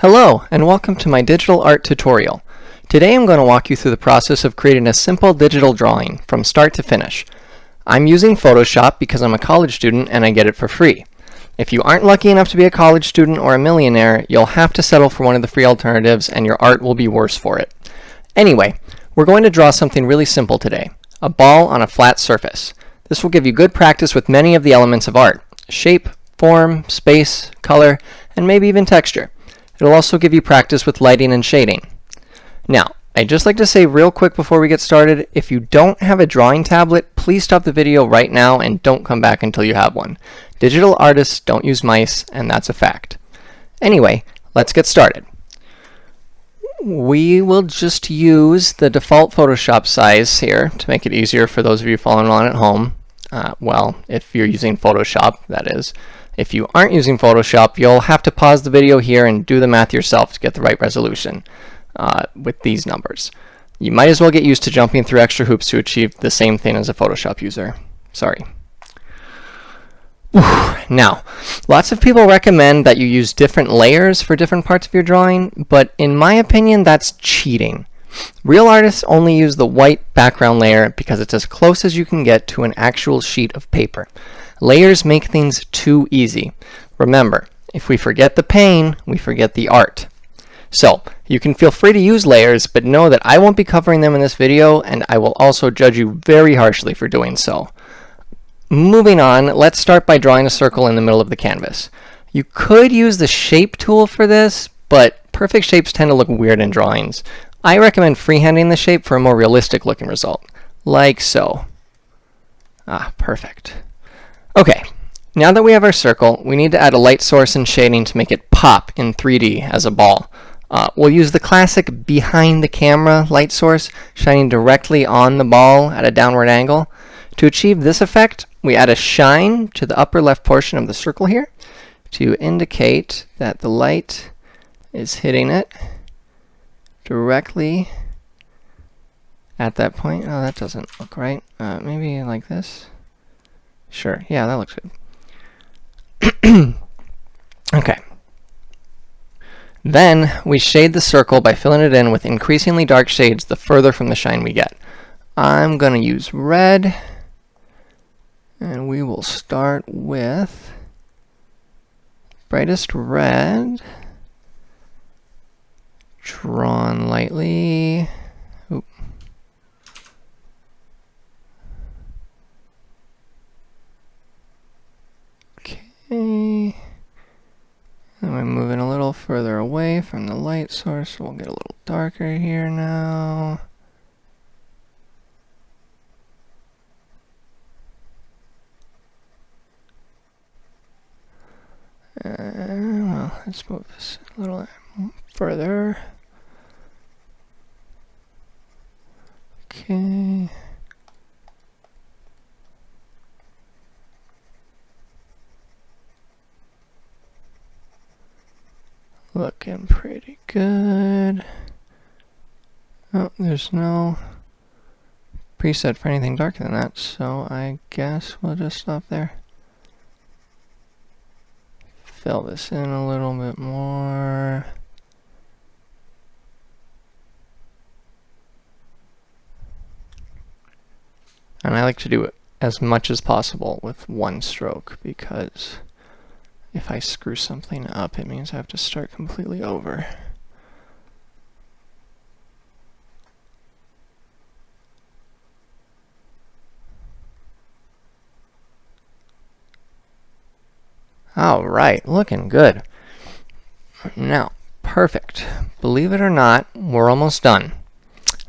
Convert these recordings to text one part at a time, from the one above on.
Hello, and welcome to my digital art tutorial. Today I'm going to walk you through the process of creating a simple digital drawing from start to finish. I'm using Photoshop because I'm a college student and I get it for free. If you aren't lucky enough to be a college student or a millionaire, you'll have to settle for one of the free alternatives and your art will be worse for it. Anyway, we're going to draw something really simple today, a ball on a flat surface. This will give you good practice with many of the elements of art: shape, form, space, color, and maybe even texture. It'll also give you practice with lighting and shading. Now, I'd just like to say real quick before we get started, if you don't have a drawing tablet, please stop the video right now and don't come back until you have one. Digital artists don't use mice, and that's a fact. Anyway, let's get started. We will just use the default Photoshop size here to make it easier for those of you following along at home. Well, if you're using Photoshop, that is. If you aren't using Photoshop, you'll have to pause the video here and do the math yourself to get the right resolution with these numbers. You might as well get used to jumping through extra hoops to achieve the same thing as a Photoshop user. Sorry. Now, lots of people recommend that you use different layers for different parts of your drawing, but in my opinion, that's cheating. Real artists only use the white background layer because it's as close as you can get to an actual sheet of paper. Layers make things too easy. Remember, if we forget the pain, we forget the art. So, you can feel free to use layers, but know that I won't be covering them in this video, and I will also judge you very harshly for doing so. Moving on, let's start by drawing a circle in the middle of the canvas. You could use the shape tool for this, but perfect shapes tend to look weird in drawings. I recommend freehanding the shape for a more realistic looking result, like so. Perfect. Okay, now that we have our circle, we need to add a light source and shading to make it pop in 3D as a ball. We'll use the classic behind the camera light source, shining directly on the ball at a downward angle. To achieve this effect, we add a shine to the upper left portion of the circle here to indicate that the light is hitting it directly at that point. Oh, that doesn't look right. Maybe like this. Sure, yeah, that looks good. Okay. Then we shade the circle by filling it in with increasingly dark shades the further from the shine we get. I'm going to use red, and we will start with brightest red, drawn lightly. Oop. Okay. And we're moving a little further away from the light source, so we'll get a little darker here now. Well, let's move this a little further. Okay. Looking pretty good. Oh, there's no preset for anything darker than that, so I guess we'll just stop there. Fill this in a little bit more. And I like to do it as much as possible with one stroke, because if I screw something up, it means I have to start completely over. All right, looking good. Now, perfect. Believe it or not, we're almost done.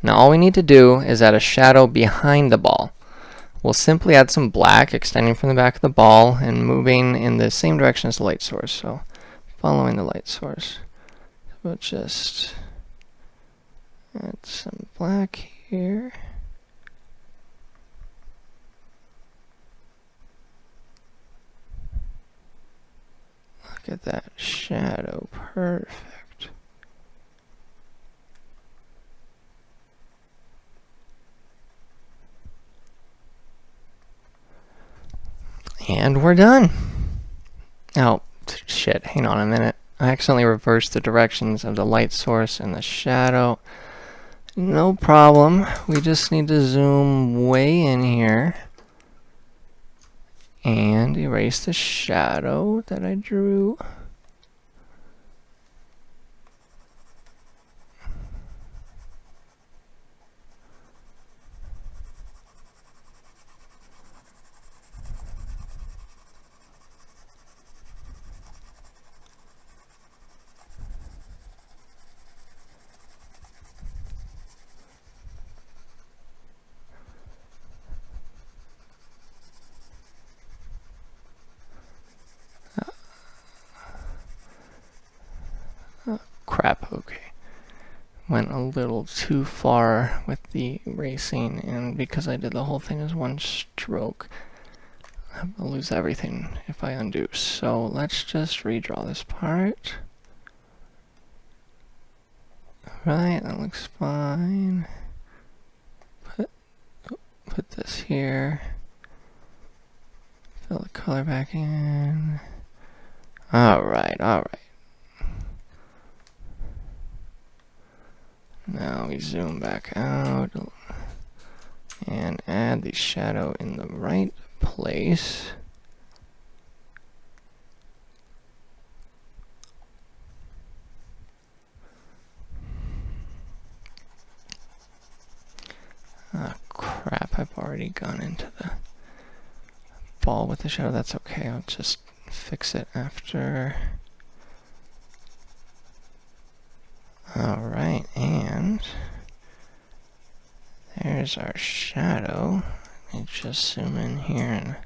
Now all we need to do is add a shadow behind the ball. We'll simply add some black extending from the back of the ball and moving in the same direction as the light source. So following the light source, we'll just add some black here. Look at that shadow, perfect. And we're done. Oh, shit, hang on a minute. I accidentally reversed the directions of the light source and the shadow. No problem. We just need to zoom way in here and erase the shadow that I drew. Crap, okay. Went a little too far with the erasing, and because I did the whole thing as one stroke, I'll lose everything if I undo. So let's just redraw this part. Right, that looks fine. Put this here. Fill the color back in. Alright, alright. Now we zoom back out and add the shadow in the right place. Ah, crap, I've already gone into the ball with the shadow. That's okay, I'll just fix it after. Alright, and there's our shadow. Let me just zoom in here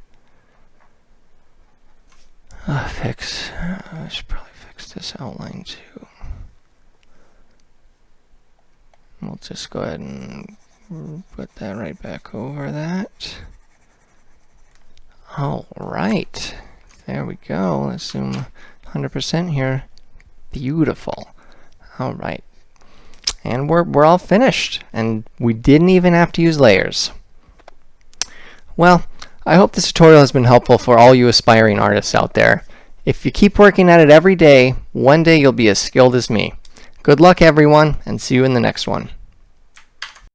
and fix. I should probably fix this outline too. We'll just go ahead and put that right back over that. Alright, there we go. Let's zoom 100% here. Beautiful. Alright, and we're all finished, and we didn't even have to use layers. Well, I hope this tutorial has been helpful for all you aspiring artists out there. If you keep working at it every day, one day you'll be as skilled as me. Good luck everyone, and see you in the next one.